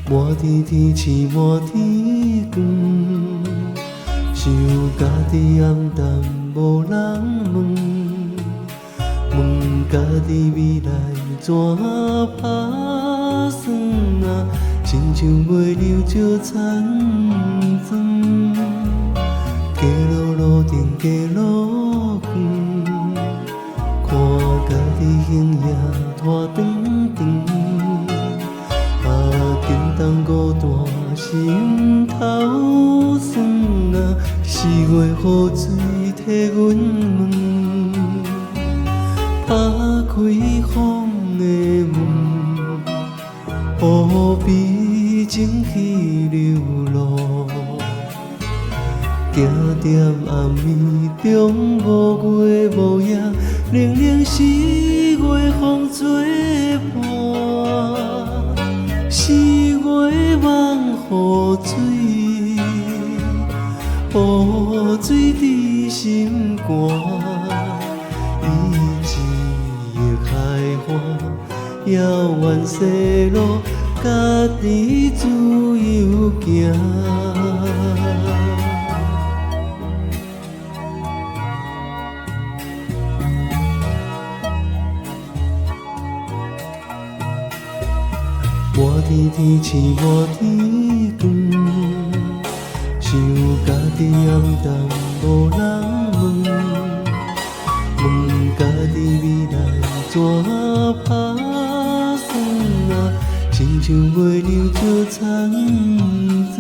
满天天星满天光，想家己暗淡无人问，问家己未来怎打算啊？亲像袂流石残妆，街路路顶街路远，看家己形影拖长长。紧当孤单心头酸啊，4月雨水替阮问，打开风的门，何必情去流露？行在暗暝中无月无夜，冷冷4月风吹破。4月望雨水，雨水伫心肝，伊一个海花，遥远西路，家己自由行。满天天星满天光，想家己暗淡无人问，问家己未来怎打算啊？亲像袂流石残妆，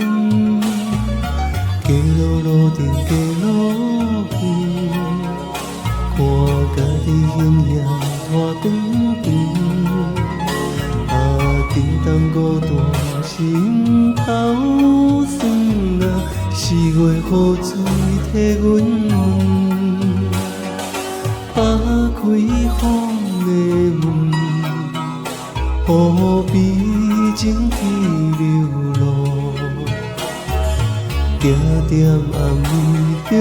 街路路顶街路远，看家己形影拖长长。紧当孤单心头酸啊，4月雨水替阮问，打开风的门，何必情去流露？行在暗暝中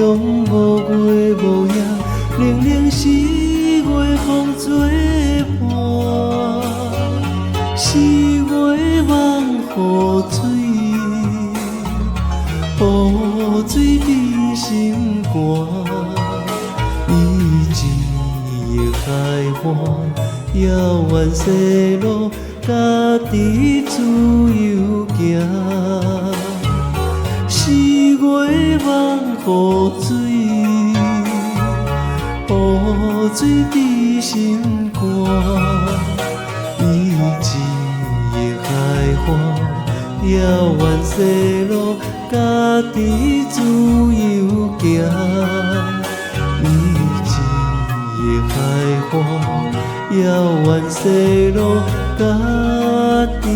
无月无夜，冷冷4月风吹破。4月望雨水，雨水伫心肝，伊一个海花，遥远西路，家己自由行。4月望雨水，雨水伫心肝。遥远西路，家己自由行。伊一个海花，遥远西路，家己。